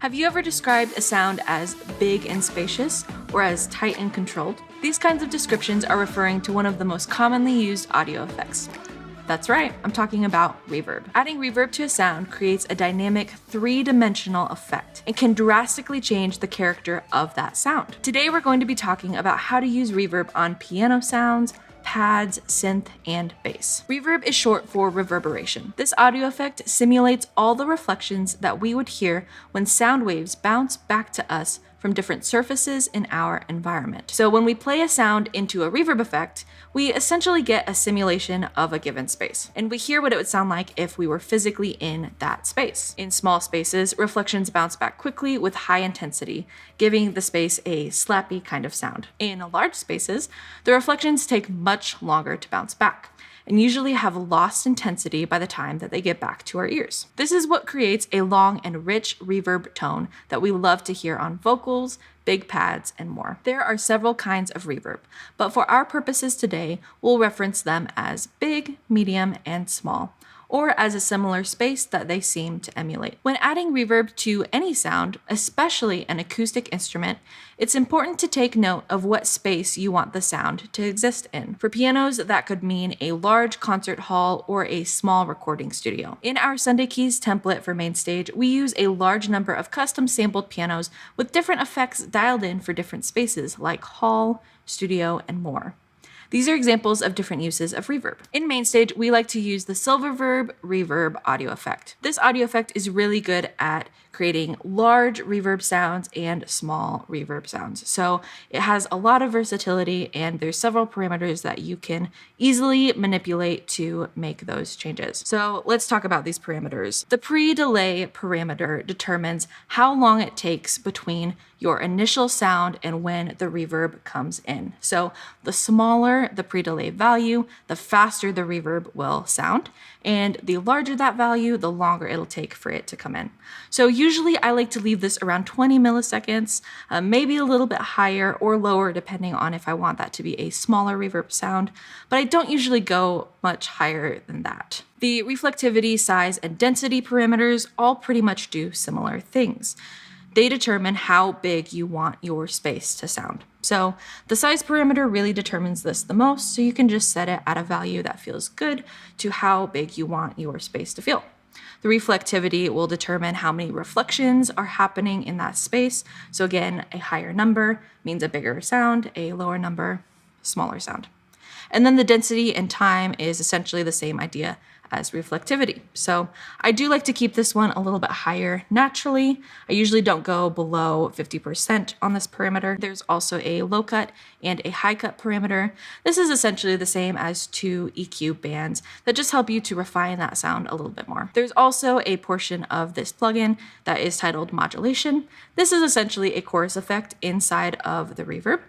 Have you ever described a sound as big and spacious, or as tight and controlled? These kinds of descriptions are referring to one of the most commonly used audio effects. That's right, I'm talking about reverb. Adding reverb to a sound creates a dynamic, three-dimensional effect and can drastically change the character of that sound. Today we're going to be talking about how to use reverb on piano sounds, pads, synth, and bass. Reverb is short for reverberation. This audio effect simulates all the reflections that we would hear when sound waves bounce back to us from different surfaces in our environment. So when we play a sound into a reverb effect, we essentially get a simulation of a given space, and we hear what it would sound like if we were physically in that space. In small spaces, reflections bounce back quickly with high intensity, giving the space a slappy kind of sound. In large spaces, the reflections take much longer to bounce back, and usually have lost intensity by the time that they get back to our ears. This is what creates a long and rich reverb tone that we love to hear on vocals, big pads, and more. There are several kinds of reverb, but for our purposes today, we'll reference them as big, medium, and small, or as a similar space that they seem to emulate. When adding reverb to any sound, especially an acoustic instrument, it's important to take note of what space you want the sound to exist in. For pianos, that could mean a large concert hall or a small recording studio. In our Sunday Keys template for MainStage, we use a large number of custom sampled pianos with different effects dialed in for different spaces like hall, studio, and more. These are examples of different uses of reverb. In MainStage, we like to use the Silververb reverb audio effect. This audio effect is really good at creating large reverb sounds and small reverb sounds. So it has a lot of versatility, and there's several parameters that you can easily manipulate to make those changes. So let's talk about these parameters. The pre-delay parameter determines how long it takes between your initial sound and when the reverb comes in. So the smaller the pre-delay value, the faster the reverb will sound, and the larger that value, the longer it'll take for it to come in. So usually I like to leave this around 20 milliseconds, maybe a little bit higher or lower depending on if I want that to be a smaller reverb sound, but I don't usually go much higher than that. The reflectivity, size, and density parameters all pretty much do similar things. They determine how big you want your space to sound. So the size parameter really determines this the most, so you can just set it at a value that feels good to how big you want your space to feel. The reflectivity will determine how many reflections are happening in that space. So again, a higher number means a bigger sound, a lower number, smaller sound. And then the density and time is essentially the same idea as reflectivity. So I do like to keep this one a little bit higher naturally. I usually don't go below 50% on this parameter. There's also a low cut and a high cut parameter. This is essentially the same as two EQ bands that just help you to refine that sound a little bit more. There's also a portion of this plugin that is titled modulation. This is essentially a chorus effect inside of the reverb.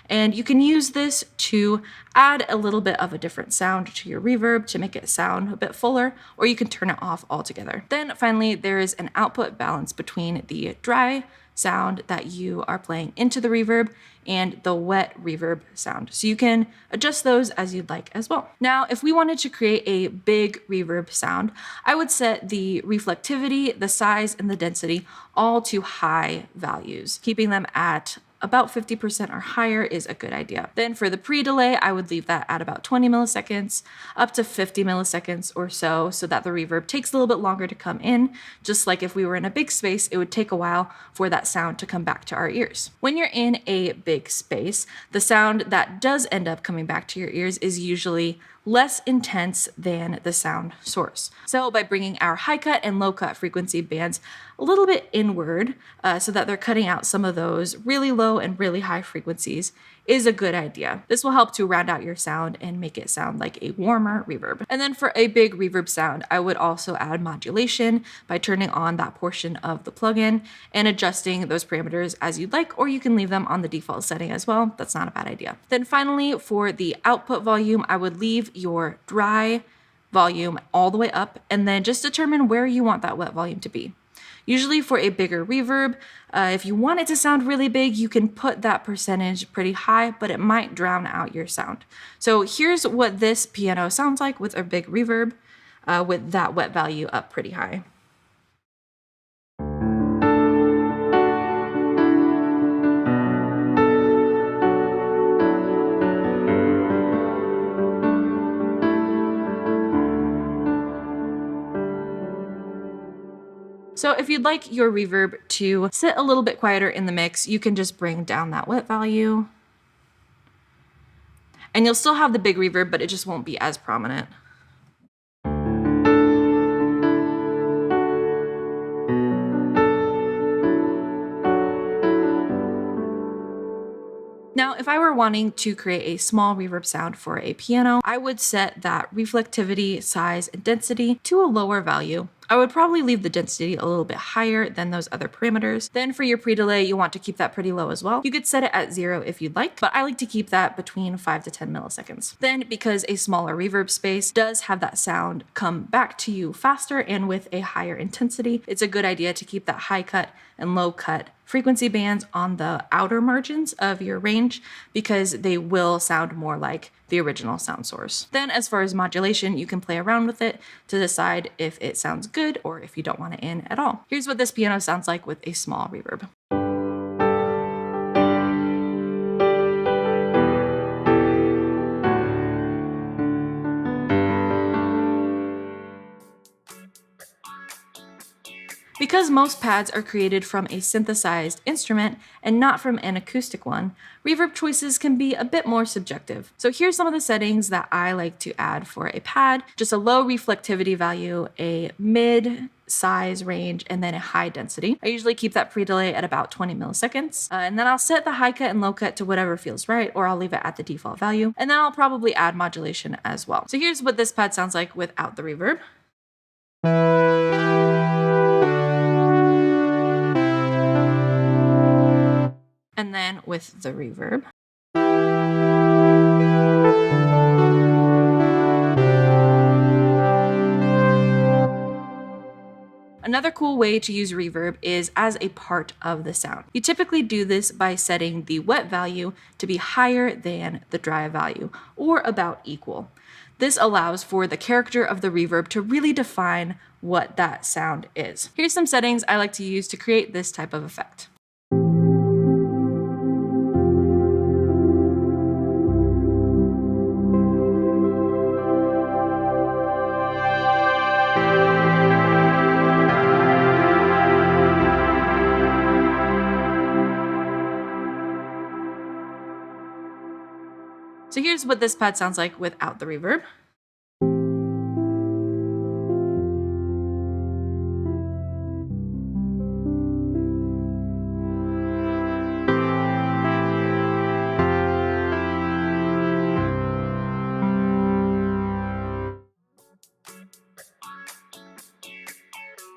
And you can use this to add a little bit of a different sound to your reverb to make it sound a bit fuller, or you can turn it off altogether. Then finally, there is an output balance between the dry sound that you are playing into the reverb and the wet reverb sound. So you can adjust those as you'd like as well. Now, if we wanted to create a big reverb sound, I would set the reflectivity, the size, and the density all to high values. Keeping them at about 50% or higher is a good idea. Then for the pre-delay, I would leave that at about 20 milliseconds, up to 50 milliseconds or so that the reverb takes a little bit longer to come in. Just like if we were in a big space, it would take a while for that sound to come back to our ears. When you're in a big space, the sound that does end up coming back to your ears is usually less intense than the sound source. So by bringing our high cut and low cut frequency bands a little bit inward so that they're cutting out some of those really low and really high frequencies is a good idea. This will help to round out your sound and make it sound like a warmer reverb. And then for a big reverb sound, I would also add modulation by turning on that portion of the plugin and adjusting those parameters as you'd like, or you can leave them on the default setting as well. That's not a bad idea. Then finally, for the output volume, I would leave your dry volume all the way up and then just determine where you want that wet volume to be. Usually for a bigger reverb, if you want it to sound really big, you can put that percentage pretty high, but it might drown out your sound. So here's what this piano sounds like with a big reverb with that wet value up pretty high. So if you'd like your reverb to sit a little bit quieter in the mix, you can just bring down that wet value. And you'll still have the big reverb, but it just won't be as prominent. Now, if I were wanting to create a small reverb sound for a piano, I would set that reflectivity, size, and density to a lower value. I would probably leave the density a little bit higher than those other parameters. Then for your pre-delay, you want to keep that pretty low as well. You could set it at 0 if you'd like, but I like to keep that between 5 to 10 milliseconds. Then, because a smaller reverb space does have that sound come back to you faster and with a higher intensity, it's a good idea to keep that high cut and low cut frequency bands on the outer margins of your range because they will sound more like the original sound source. Then as far as modulation, you can play around with it to decide if it sounds good or if you don't want it in at all. Here's what this piano sounds like with a small reverb. Because most pads are created from a synthesized instrument and not from an acoustic one, reverb choices can be a bit more subjective. So here's some of the settings that I like to add for a pad: just a low reflectivity value, a mid size range, and then a high density. I usually keep that pre-delay at about 20 milliseconds. And then I'll set the high cut and low cut to whatever feels right, or I'll leave it at the default value. And then I'll probably add modulation as well. So here's what this pad sounds like without the reverb. And then with the reverb. Another cool way to use reverb is as a part of the sound. You typically do this by setting the wet value to be higher than the dry value, or about equal. This allows for the character of the reverb to really define what that sound is. Here's some settings I like to use to create this type of effect. So here's what this pad sounds like without the reverb.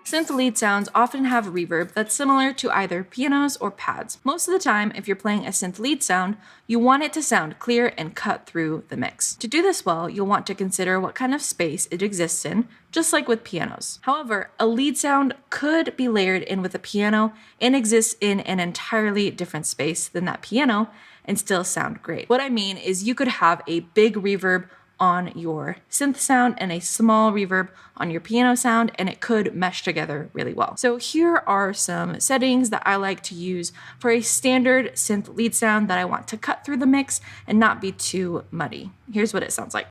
Synth lead sounds often have reverb that's similar to either pianos or pads. Most of the time, if you're playing a synth lead sound, you want it to sound clear and cut through the mix. To do this well, you'll want to consider what kind of space it exists in, just like with pianos. However, a lead sound could be layered in with a piano and exist in an entirely different space than that piano and still sound great. What I mean is you could have a big reverb on your synth sound and a small reverb on your piano sound, and it could mesh together really well. So here are some settings that I like to use for a standard synth lead sound that I want to cut through the mix and not be too muddy. Here's what it sounds like.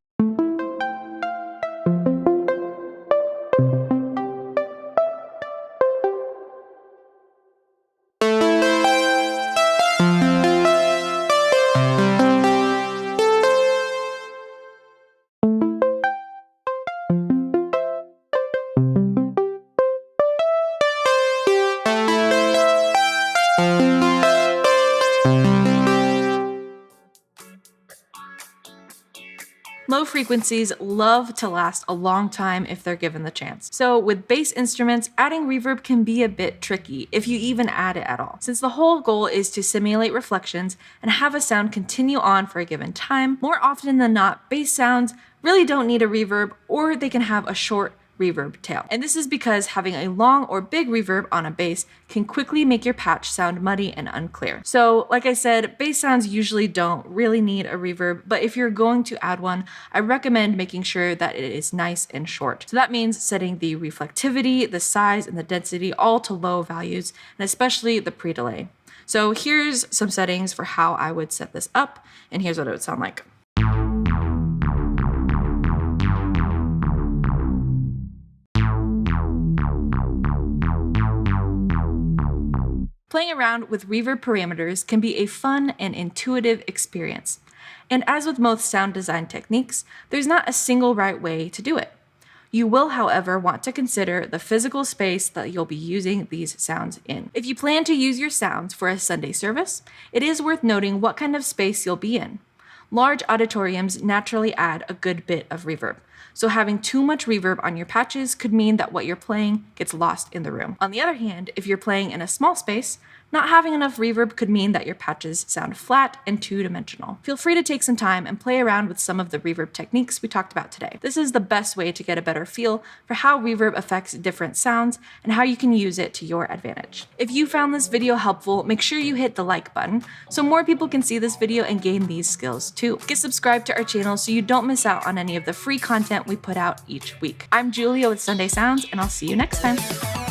Low frequencies love to last a long time if they're given the chance. So with bass instruments, adding reverb can be a bit tricky if you even add it at all, since the whole goal is to simulate reflections and have a sound continue on for a given time. More often than not, bass sounds really don't need a reverb, or they can have a short reverb tail. And this is because having a long or big reverb on a bass can quickly make your patch sound muddy and unclear. So like I said, bass sounds usually don't really need a reverb, but if you're going to add one, I recommend making sure that it is nice and short. So that means setting the reflectivity, the size, and the density all to low values, and especially the pre-delay. So here's some settings for how I would set this up, and here's what it would sound like. Playing around with reverb parameters can be a fun and intuitive experience. And as with most sound design techniques, there's not a single right way to do it. You will, however, want to consider the physical space that you'll be using these sounds in. If you plan to use your sounds for a Sunday service, it is worth noting what kind of space you'll be in. Large auditoriums naturally add a good bit of reverb, so having too much reverb on your patches could mean that what you're playing gets lost in the room. On the other hand, if you're playing in a small space, not having enough reverb could mean that your patches sound flat and two-dimensional. Feel free to take some time and play around with some of the reverb techniques we talked about today. This is the best way to get a better feel for how reverb affects different sounds and how you can use it to your advantage. If you found this video helpful, make sure you hit the like button so more people can see this video and gain these skills too. Get subscribed to our channel so you don't miss out on any of the free content we put out each week. I'm Julia with Sunday Sounds, and I'll see you next time.